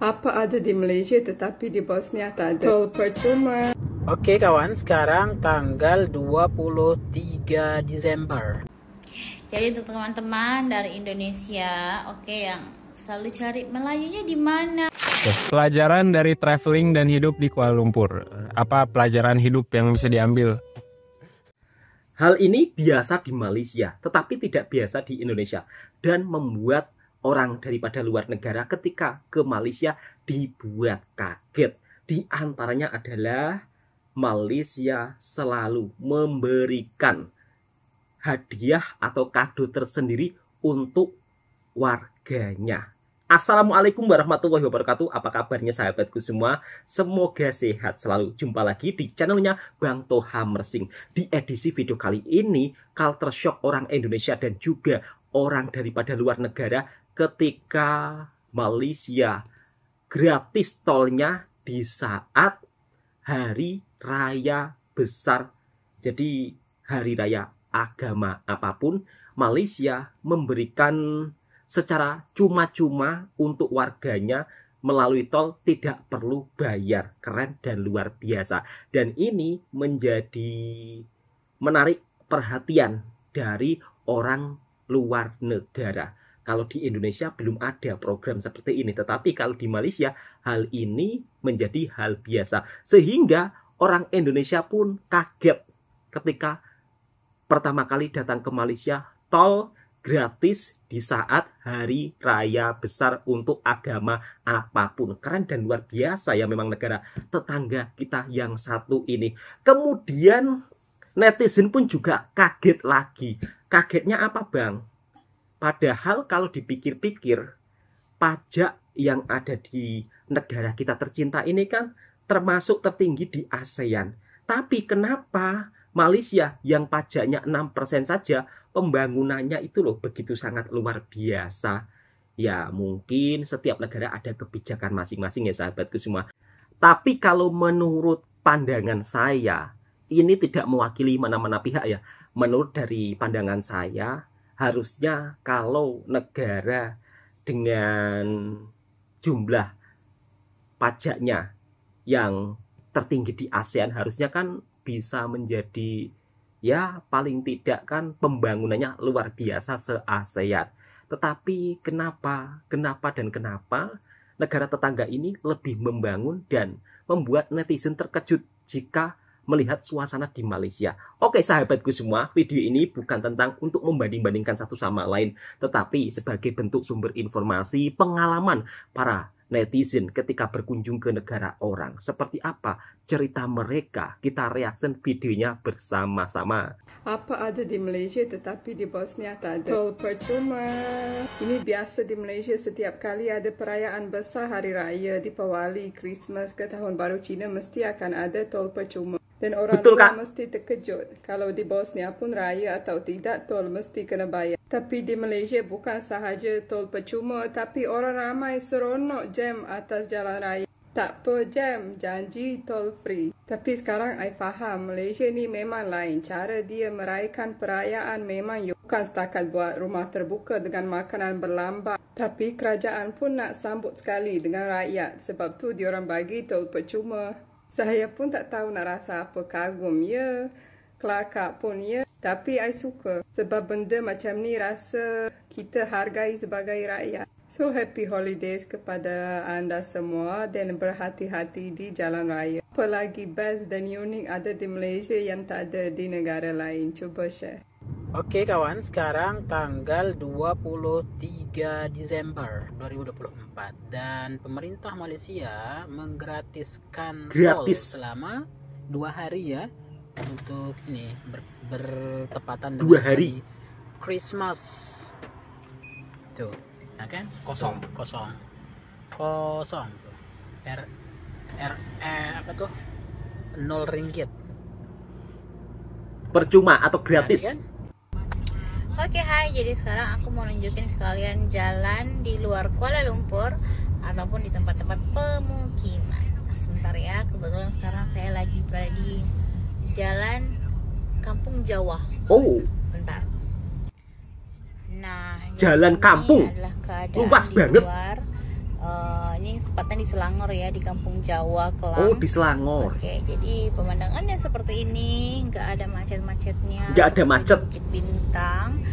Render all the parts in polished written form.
Apa ada di Malaysia tetapi di Bosnia tak ada? Tol percuma. Oke kawan, sekarang tanggal 23 Desember. Jadi untuk teman-teman dari Indonesia, oke, yang selalu cari Melayunya di mana? Pelajaran dari traveling dan hidup di Kuala Lumpur. Apa pelajaran hidup yang bisa diambil? Hal ini biasa di Malaysia, tetapi tidak biasa di Indonesia. Dan membuat orang daripada luar negara ketika ke Malaysia dibuat kaget. Di antaranya adalah Malaysia selalu memberikan hadiah atau kado tersendiri untuk warganya. Assalamualaikum warahmatullahi wabarakatuh. Apa kabarnya sahabatku semua? Semoga sehat selalu. Jumpa lagi di channelnya Bang Toha Mersing. Di edisi video kali ini, culture shock orang Indonesia dan juga orang daripada luar negara ketika Malaysia gratis tolnya di saat hari raya besar. Jadi hari raya agama apapun, Malaysia memberikan secara cuma-cuma untuk warganya melalui tol, tidak perlu bayar. Keren dan luar biasa. Dan ini menjadi menarik perhatian dari orang luar negara. Kalau di Indonesia belum ada program seperti ini, tetapi kalau di Malaysia hal ini menjadi hal biasa. Sehingga orang Indonesia pun kaget ketika pertama kali datang ke Malaysia, tol gratis di saat hari raya besar untuk agama apapun. Keren dan luar biasa ya memang negara tetangga kita yang satu ini. Kemudian netizen pun juga kaget lagi. Kagetnya apa bang? Padahal kalau dipikir-pikir, pajak yang ada di negara kita tercinta ini kan termasuk tertinggi di ASEAN. Tapi kenapa Malaysia yang pajaknya 6% saja, pembangunannya itu loh begitu sangat luar biasa. Ya mungkin setiap negara ada kebijakan masing-masing ya sahabatku semua. Tapi kalau menurut pandangan saya, ini tidak mewakili mana-mana pihak ya. Menurut dari pandangan saya, harusnya kalau negara dengan jumlah pajaknya yang tertinggi di ASEAN, harusnya kan bisa menjadi ya paling tidak kan pembangunannya luar biasa se-ASEAN. Tetapi kenapa negara tetangga ini lebih membangun dan membuat netizen terkejut jika melihat suasana di Malaysia. Oke sahabatku semua, video ini bukan tentang untuk membanding-bandingkan satu sama lain, tetapi sebagai bentuk sumber informasi pengalaman para netizen ketika berkunjung ke negara orang. Seperti apa cerita mereka, kita reaction videonya bersama-sama. Apa ada di Malaysia tetapi di Bosnia tak ada? Tol percuma. Ini biasa di Malaysia, setiap kali ada perayaan besar, hari raya, Deepawali, Christmas ke Tahun Baru Cina, mesti akan ada tol percuma. Dan orang luar mesti terkejut kalau di Bosnia pun raya atau tidak, tol mesti kena bayar. Tapi di Malaysia bukan sahaja tol percuma, tapi orang ramai seronok jam atas jalan raya. Tak apa jam, janji tol free. Tapi sekarang I faham, Malaysia ni memang lain. Cara dia meraihkan perayaan memang bukan setakat buat rumah terbuka dengan makanan berlambak. Tapi kerajaan pun nak sambut sekali dengan rakyat. Sebab tu diorang bagi tol percuma. Saya pun tak tahu nak rasa apa, kagum ya, kelakar pun ya. Tapi I suka sebab benda macam ni rasa kita hargai sebagai rakyat. So happy holidays kepada anda semua dan berhati-hati di jalan raya. Apa lagi best dan unik ada di Malaysia yang tak ada di negara lain? Cuba share. Oke kawan, sekarang tanggal 23 Desember 2024 dan pemerintah Malaysia menggratiskan tol selama 2 hari ya, untuk ini bertepatan dengan 2 hari Christmas. Tuh, nah kan? Kosong tuh. Apa tuh? 0 ringgit. Percuma atau gratis. Kan? Oke, hai. Jadi sekarang aku mau nunjukin ke kalian jalan di luar Kuala Lumpur ataupun di tempat-tempat pemukiman. Sebentar ya, kebetulan sekarang saya lagi berada di Jalan Kampung Jawa. Oh, bentar. Nah, jalan kampung adalah keadaan luas di banget. luar. Ini tepatnya di Selangor ya, di Kampung Jawa Kelang. Oh, di Selangor. Oke, jadi pemandangannya seperti ini, nggak ada macet-macetnya. Nggak ada macet. Bukit Bintang.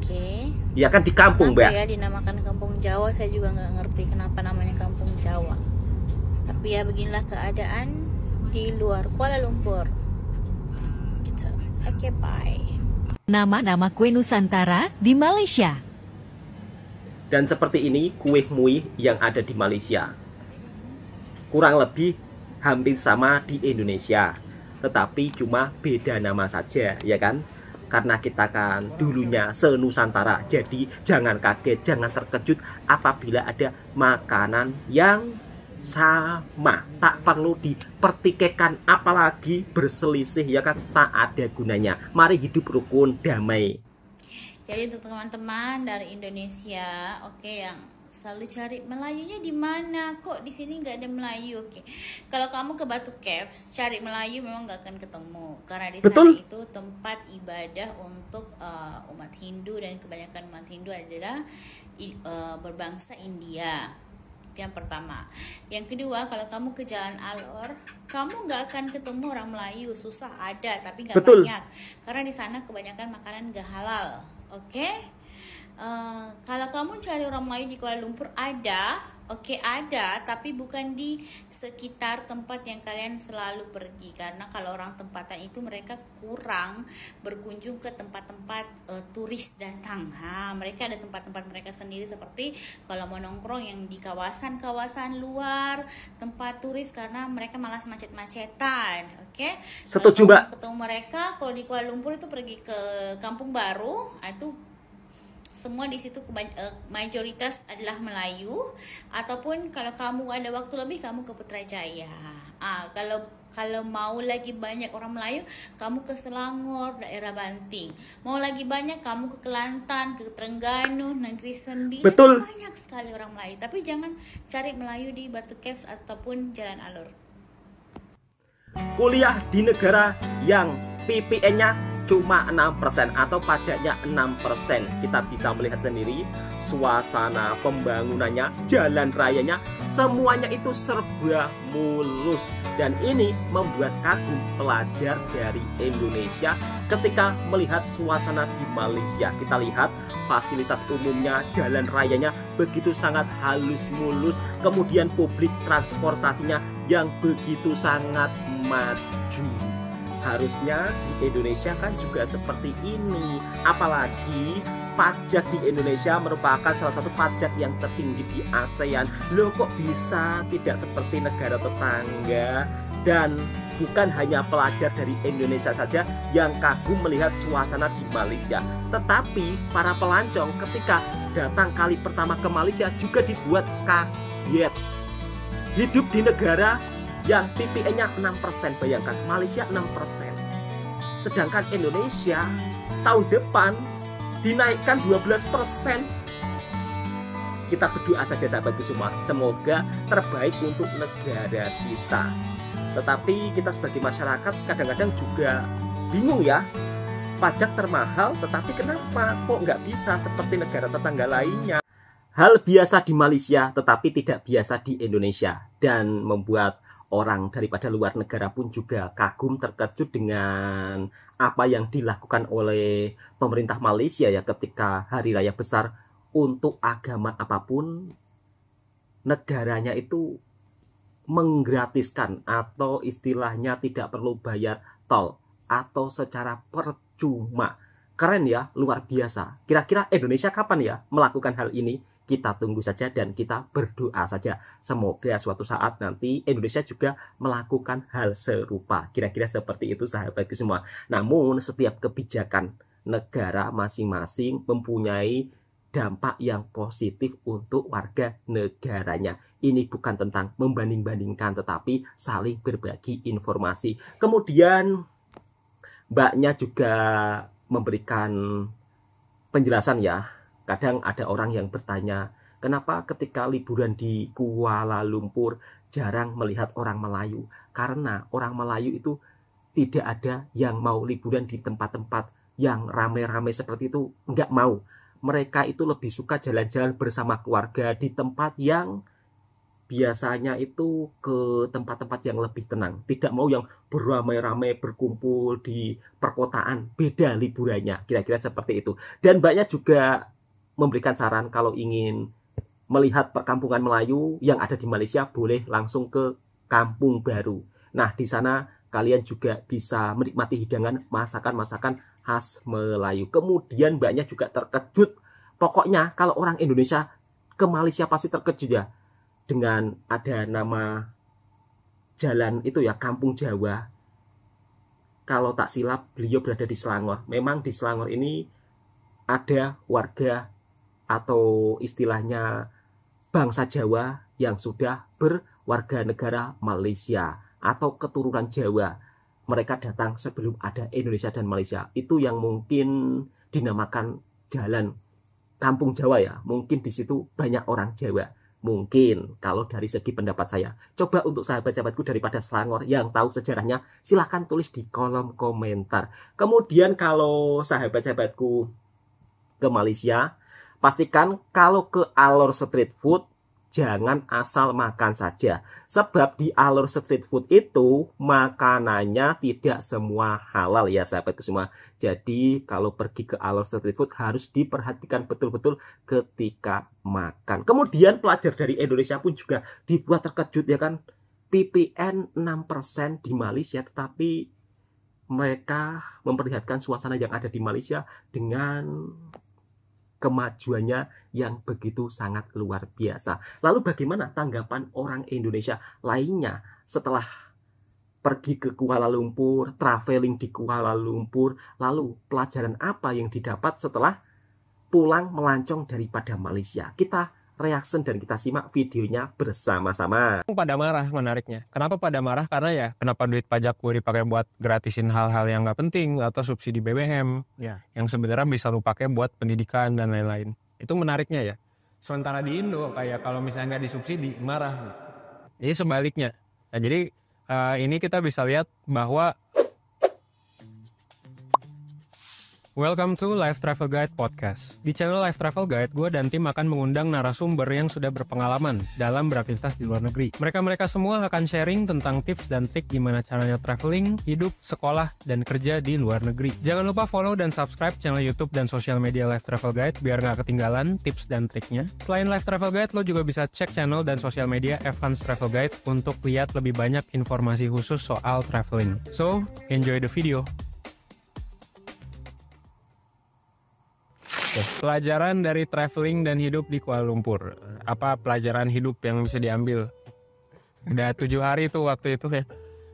Oke. Ya kan di kampung, Mbak. Kenapa ya dinamakan Kampung Jawa? Saya juga nggak ngerti kenapa namanya Kampung Jawa. Tapi ya beginilah keadaan di luar Kuala Lumpur. Gitu. Oke, bye. Nama-nama kue Nusantara di Malaysia. Dan seperti ini kue muih yang ada di Malaysia. Kurang lebih hampir sama di Indonesia. Tetapi cuma beda nama saja, ya kan? Karena kita kan dulunya se-Nusantara. Jadi jangan kaget, jangan terkejut apabila ada makanan yang sama. Tak perlu dipertikaikan, apalagi berselisih, ya kan? Tak ada gunanya. Mari hidup rukun damai. Jadi untuk teman-teman dari Indonesia, oke, yang selalu cari Melayunya di mana? Kok di sini nggak ada Melayu? Oke, kalau kamu ke Batu Caves cari Melayu memang nggak akan ketemu, karena di sana itu tempat ibadah untuk umat Hindu, dan kebanyakan umat Hindu adalah berbangsa India. Itu yang pertama. Yang kedua, kalau kamu ke Jalan Alor, kamu nggak akan ketemu orang Melayu. Susah, ada tapi nggak banyak, karena di sana kebanyakan makanan nggak halal. Oke, kalau kamu cari orang Melayu di Kuala Lumpur ada, ada, tapi bukan di sekitar tempat yang kalian selalu pergi, karena kalau orang tempatan itu mereka kurang berkunjung ke tempat-tempat turis datang. Mereka ada tempat-tempat mereka sendiri, seperti kalau mau nongkrong yang di kawasan-kawasan luar tempat turis, karena mereka malas macet-macetan. Oke, setuju, Mbak. Ketemu mereka kalau di Kuala Lumpur itu pergi ke Kampung Baru, itu semua di situ mayoritas adalah Melayu, ataupun kalau kamu ada waktu lebih kamu ke Putrajaya. Kalau mau lagi banyak orang Melayu, kamu ke Selangor, daerah Banting. Mau lagi banyak kamu ke Kelantan, ke Terengganu, Negeri Sembilan. Betul. Banyak sekali orang Melayu, tapi jangan cari Melayu di Batu Caves ataupun Jalan Alor. Kuliah di negara yang PPN-nya cuma 6% atau pajaknya 6%. Kita bisa melihat sendiri suasana pembangunannya, jalan rayanya, semuanya itu serba mulus. Dan ini membuat kagum pelajar dari Indonesia ketika melihat suasana di Malaysia. Kita lihat fasilitas umumnya, jalan rayanya begitu sangat halus mulus, kemudian publik transportasinya yang begitu sangat maju. Harusnya di Indonesia kan juga seperti ini. Apalagi pajak di Indonesia merupakan salah satu pajak yang tertinggi di ASEAN. Loh, kok bisa tidak seperti negara tetangga? Dan bukan hanya pelajar dari Indonesia saja yang kagum melihat suasana di Malaysia, tetapi para pelancong ketika datang kali pertama ke Malaysia juga dibuat kaget. Hidup di negara yang PPN-nya 6%, bayangkan, Malaysia 6%. Sedangkan Indonesia tahun depan dinaikkan 12%. Kita berdoa saja sahabatku semua, semoga terbaik untuk negara kita. Tetapi kita sebagai masyarakat kadang-kadang juga bingung ya, pajak termahal, tetapi kenapa kok nggak bisa seperti negara tetangga lainnya? Hal biasa di Malaysia tetapi tidak biasa di Indonesia, dan membuat orang daripada luar negara pun juga kagum, terkejut dengan apa yang dilakukan oleh pemerintah Malaysia ya ketika hari raya besar untuk agama apapun. Negaranya itu menggratiskan atau istilahnya tidak perlu bayar tol atau secara percuma. Keren ya, luar biasa. Kira-kira Indonesia kapan ya melakukan hal ini? Kita tunggu saja dan kita berdoa saja. Semoga suatu saat nanti Indonesia juga melakukan hal serupa. Kira-kira seperti itu sahabatku semua. Namun setiap kebijakan negara masing-masing mempunyai dampak yang positif untuk warga negaranya. Ini bukan tentang membanding-bandingkan, tetapi saling berbagi informasi. Kemudian mbaknya juga memberikan penjelasan ya. Kadang ada orang yang bertanya, kenapa ketika liburan di Kuala Lumpur jarang melihat orang Melayu? Karena orang Melayu itu tidak ada yang mau liburan di tempat-tempat yang ramai-ramai seperti itu, nggak mau. Mereka itu lebih suka jalan-jalan bersama keluarga di tempat yang biasanya itu ke tempat-tempat yang lebih tenang, tidak mau yang beramai-ramai berkumpul di perkotaan, beda liburannya, kira-kira seperti itu. Dan banyak juga memberikan saran kalau ingin melihat perkampungan Melayu yang ada di Malaysia, boleh langsung ke Kampung Baru. Nah, di sana kalian juga bisa menikmati hidangan masakan-masakan khas Melayu. Kemudian banyak juga terkejut. Pokoknya kalau orang Indonesia ke Malaysia pasti terkejut ya, dengan ada nama jalan itu ya, Kampung Jawa. Kalau tak silap beliau berada di Selangor. Memang di Selangor ini ada warga atau istilahnya bangsa Jawa yang sudah berwarga negara Malaysia atau keturunan Jawa. Mereka datang sebelum ada Indonesia dan Malaysia. Itu yang mungkin dinamakan jalan Kampung Jawa ya. Mungkin di situ banyak orang Jawa. Mungkin kalau dari segi pendapat saya. Coba untuk sahabat-sahabatku daripada Selangor yang tahu sejarahnya, silahkan tulis di kolom komentar. Kemudian kalau sahabat-sahabatku ke Malaysia, pastikan kalau ke Alor Street Food jangan asal makan saja. Sebab di Alor Street Food itu makanannya tidak semua halal ya sahabatku semua. Jadi kalau pergi ke Alor Street Food harus diperhatikan betul-betul ketika makan. Kemudian pelajar dari Indonesia pun juga dibuat terkejut ya kan. PPN 6% di Malaysia, tetapi mereka memperlihatkan suasana yang ada di Malaysia dengan kemajuannya yang begitu sangat luar biasa. Lalu bagaimana tanggapan orang Indonesia lainnya setelah pergi ke Kuala Lumpur, traveling di Kuala Lumpur, lalu pelajaran apa yang didapat setelah pulang melancong daripada Malaysia? Kita reaction dan kita simak videonya bersama-sama. Pada marah menariknya. Kenapa pada marah? Karena ya kenapa duit pajak gue dipakai buat gratisin hal-hal yang nggak penting atau subsidi BBM yang sebenarnya bisa lu pakai buat pendidikan dan lain-lain. Itu menariknya ya. Sementara di Indo kayak kalau misalnya nggak disubsidi marah. Jadi sebaliknya. Nah, jadi ini kita bisa lihat bahwa welcome to Life Travel Guide Podcast. Di channel Life Travel Guide, gue dan tim akan mengundang narasumber yang sudah berpengalaman dalam beraktivitas di luar negeri. Mereka semua akan sharing tentang tips dan trik gimana caranya traveling, hidup, sekolah, dan kerja di luar negeri. Jangan lupa follow dan subscribe channel YouTube dan sosial media Life Travel Guide biar nggak ketinggalan tips dan triknya. Selain Life Travel Guide, lo juga bisa cek channel dan sosial media Evans Travel Guide untuk lihat lebih banyak informasi khusus soal traveling. So, enjoy the video. Pelajaran dari traveling dan hidup di Kuala Lumpur. Apa pelajaran hidup yang bisa diambil? Udah 7 hari tuh waktu itu ya.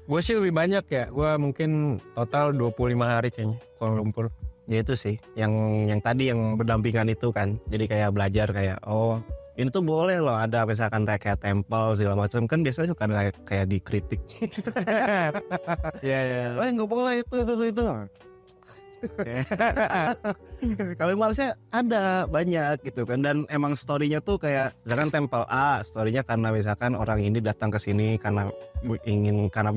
Gue sih lebih banyak ya. Gue mungkin total 25 hari kayaknya Kuala Lumpur. Ya itu sih. Yang tadi yang berdampingan itu kan. Jadi kayak belajar kayak oh ini tuh boleh loh ada misalkan kayak tempel segala macam. Kan biasanya kan kayak dikritik. Iya. Oh nggak boleh itu. Kalau di Malaysia ada banyak gitu kan, dan emang story-nya tuh kayak misalkan tempel A, story-nya karena misalkan orang ini datang ke sini karena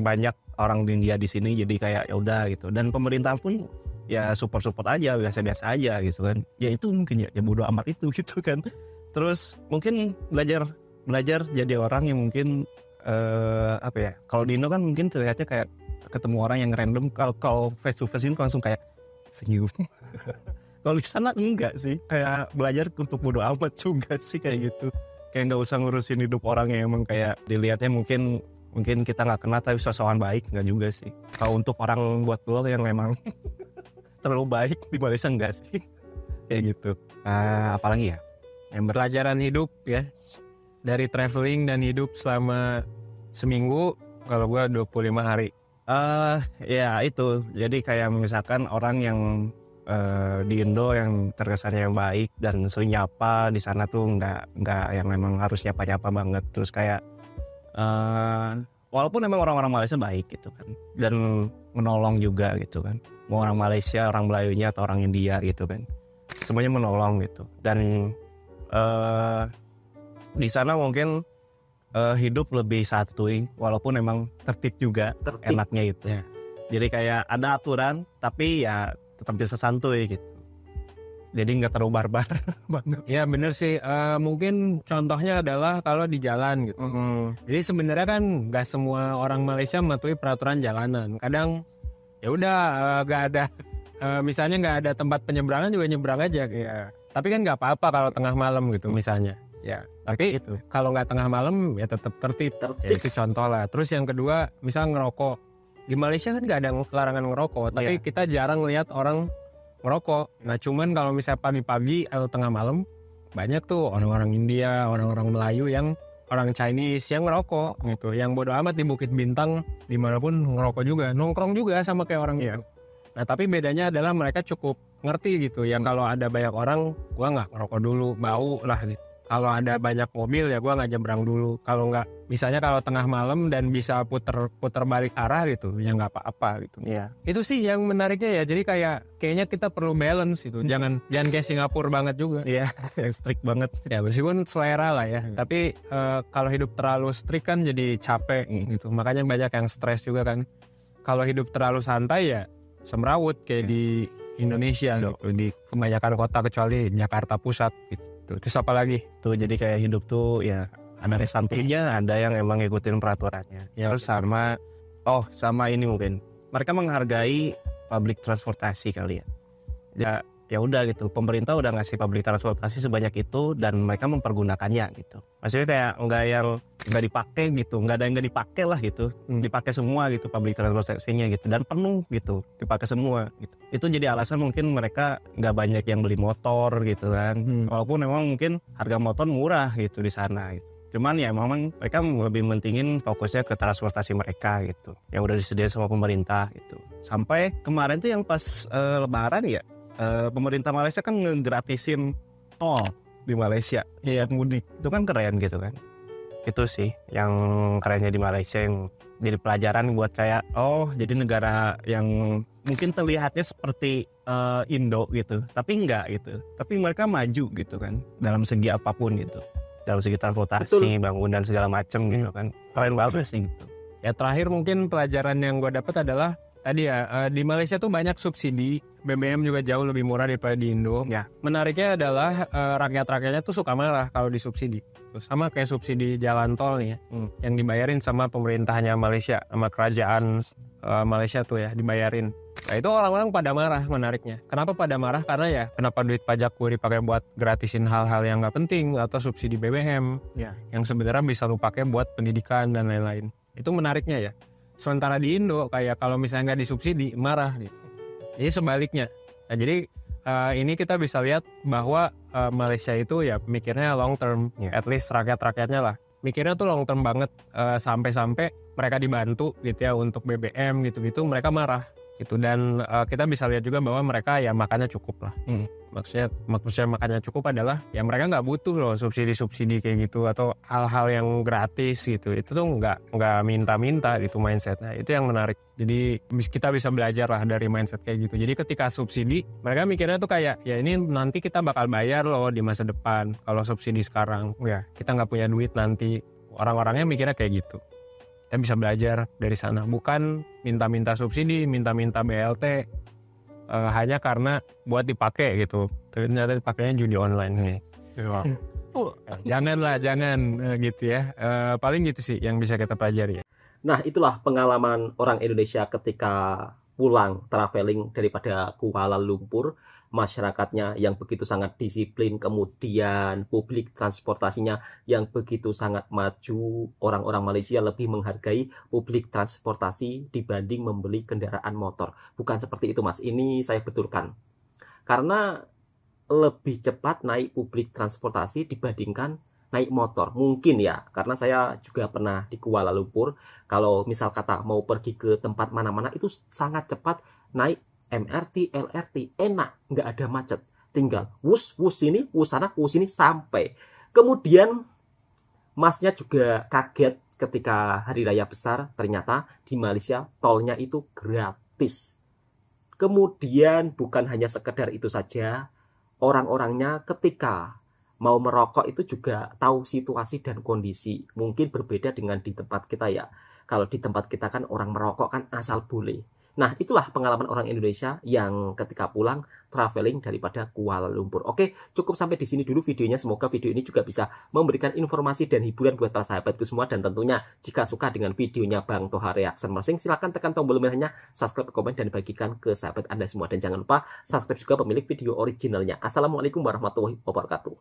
banyak orang India di sini jadi kayak ya udah gitu, dan pemerintah pun ya support aja, biasa-biasa aja gitu kan. Ya itu mungkin ya bodo amat itu gitu kan. Terus mungkin belajar jadi orang yang mungkin apa ya, kalau di Indo kan mungkin terlihatnya kayak ketemu orang yang random, kalau face to face ini langsung kayak senyum. Kalau di sana enggak sih, kayak belajar untuk bodo amat juga sih kayak gitu. Kayak nggak usah ngurusin hidup orang yang emang kayak dilihatnya mungkin kita nggak kenal tapi sosokan baik, nggak juga sih. Kalau untuk orang buat lo yang memang terlalu baik di Malaysia enggak sih, kayak gitu. Apalagi ya yang pelajaran hidup ya dari traveling dan hidup selama seminggu. Kalau gua 25 hari. Ya itu, jadi kayak misalkan orang yang di Indo yang terkesannya baik dan sering nyapa, di sana tuh nggak yang memang harus nyapa banget. Terus kayak walaupun memang orang-orang Malaysia baik gitu kan, dan menolong juga gitu kan, mau orang Malaysia, orang Melayunya atau orang India gitu kan, semuanya menolong gitu. Dan di sana mungkin hidup lebih santuy, walaupun memang tertib juga, enaknya itu ya. Jadi kayak ada aturan tapi ya tetap bisa santuy gitu. jadi nggak terlalu barbar banget. Ya bener sih. Mungkin contohnya adalah kalau di jalan gitu. Jadi sebenarnya kan nggak semua orang Malaysia mematuhi peraturan jalanan. Kadang ya udah nggak ada, misalnya nggak ada tempat penyeberangan juga nyebrang aja. Ya. Tapi kan nggak apa-apa kalau tengah malam gitu misalnya. Ya. Tapi Itu. kalau nggak tengah malam ya tetap tertib. Ya, itu contoh lah. Terus yang kedua, misal ngerokok. Di Malaysia kan nggak ada larangan ngerokok, tapi kita jarang lihat orang ngerokok. Nah cuman kalau misalnya pagi-pagi atau tengah malam, banyak tuh orang-orang India, orang-orang Melayu yang orang Chinese yang ngerokok gitu. Yang bodo amat di Bukit Bintang dimanapun ngerokok juga, nongkrong juga sama kayak orang itu. Nah tapi bedanya adalah mereka cukup ngerti gitu. Yang kalau ada banyak orang, gua nggak ngerokok dulu, bau lah gitu. Kalau ada banyak mobil ya gua nggak nyebrang dulu. Kalau nggak, misalnya kalau tengah malam dan bisa puter balik arah gitu, ya nggak apa-apa gitu. Iya. Itu sih yang menariknya ya. Jadi kayaknya kita perlu balance gitu. Jangan kayak Singapura banget juga. Iya, yang strict banget. Ya meskipun selera lah ya. Tapi kalau hidup terlalu strict kan jadi capek gitu. Makanya banyak yang stres juga kan. Kalau hidup terlalu santai ya semrawut kayak di Indonesia gitu. Di kebanyakan kota kecuali Jakarta Pusat gitu. Terus apa lagi? Tuh jadi kayak hidup tuh ya ada santuinya, ada yang emang ngikutin peraturannya. Ya. Terus sama ini mungkin mereka menghargai public transportasi kali ya. Ya udah gitu, pemerintah udah ngasih public transportasi sebanyak itu dan mereka mempergunakannya gitu. Maksudnya kayak nggak dipakai gitu, nggak ada yang nggak dipakai lah gitu, dipakai semua gitu public transportasinya gitu dan penuh gitu, dipakai semua gitu. Itu jadi alasan mungkin mereka nggak banyak yang beli motor gitu kan. Walaupun memang mungkin harga motor murah gitu di sana gitu. Cuman ya memang mereka lebih mentingin fokusnya ke transportasi mereka gitu, yang udah disediain sama pemerintah gitu. Sampai kemarin tuh yang pas Lebaran ya, pemerintah Malaysia kan ngegratisin tol di Malaysia. Iya, mudik. Itu kan keren gitu kan. Itu sih yang kerennya di Malaysia, yang jadi pelajaran buat kayak jadi negara yang mungkin terlihatnya seperti Indo gitu, tapi enggak gitu. Tapi mereka maju gitu kan dalam segi apapun gitu. Dalam segi transportasi, bangunan segala macam gitu kan. Keren banget sih gitu. Ya terakhir mungkin pelajaran yang gue dapat adalah tadi ya, di Malaysia tuh banyak subsidi. BBM juga jauh lebih murah daripada di Indo. Ya. Menariknya adalah rakyat-rakyatnya tuh suka marah kalau disubsidi. Terus sama kayak subsidi jalan tol nih ya, yang dibayarin sama pemerintahnya Malaysia, sama kerajaan Malaysia tuh ya dibayarin. Nah itu orang-orang pada marah menariknya. Kenapa pada marah? Karena ya kenapa duit pajak gue dipakai buat gratisin hal-hal yang nggak penting atau subsidi BBM yang sebenarnya bisa lu pakai buat pendidikan dan lain-lain. Itu menariknya ya. Sementara di Indo kayak kalau misalnya nggak disubsidi marah gitu. Ini sebaliknya. Nah jadi ini kita bisa lihat bahwa Malaysia itu ya mikirnya long term, at least rakyat-rakyatnya lah. Mikirnya tuh long term banget, sampai-sampai mereka dibantu gitu ya untuk BBM gitu-gitu, mereka marah gitu. Dan kita bisa lihat juga bahwa mereka ya makannya cukup lah. Maksudnya makannya cukup adalah ya mereka nggak butuh loh subsidi kayak gitu atau hal-hal yang gratis gitu. Itu tuh nggak minta-minta gitu mindsetnya. Itu yang menarik. Jadi kita bisa belajar lah dari mindset kayak gitu. Jadi ketika subsidi mereka mikirnya tuh kayak ya ini nanti kita bakal bayar loh di masa depan. Kalau subsidi sekarang ya kita nggak punya duit nanti. Orang-orangnya mikirnya kayak gitu. Kita bisa belajar dari sana. Bukan minta-minta subsidi, minta-minta BLT. Hanya karena buat dipakai gitu. Ternyata dipakainya judi online nih. Jangan gitu ya. Paling gitu sih yang bisa kita pelajari ya. Nah itulah pengalaman orang Indonesia ketika pulang traveling daripada Kuala Lumpur. Masyarakatnya yang begitu sangat disiplin, kemudian publik transportasinya yang begitu sangat maju. Orang-orang Malaysia lebih menghargai publik transportasi dibanding membeli kendaraan motor. Bukan seperti itu mas, ini saya betulkan. Karena lebih cepat naik publik transportasi dibandingkan naik motor. Mungkin ya, karena saya juga pernah di Kuala Lumpur. Kalau misal kata mau pergi ke tempat mana-mana itu sangat cepat naik MRT, LRT, enak, nggak ada macet. Tinggal wus sini, wus sana, wus sini sampai. Kemudian masnya juga kaget ketika hari raya besar, ternyata di Malaysia tolnya itu gratis. Kemudian bukan hanya sekedar itu saja, orang-orangnya ketika mau merokok itu juga tahu situasi dan kondisi. Mungkin berbeda dengan di tempat kita ya. Kalau di tempat kita kan orang merokok kan asal boleh. Nah, itulah pengalaman orang Indonesia yang ketika pulang traveling daripada Kuala Lumpur. Oke, cukup sampai di sini dulu videonya. Semoga video ini juga bisa memberikan informasi dan hiburan buat para sahabatku semua. Dan tentunya jika suka dengan videonya Bang Toha Reaction Mersing, silahkan tekan tombol merahnya, subscribe, komen, dan bagikan ke sahabat Anda semua. Dan jangan lupa subscribe juga pemilik video originalnya. Assalamualaikum warahmatullahi wabarakatuh.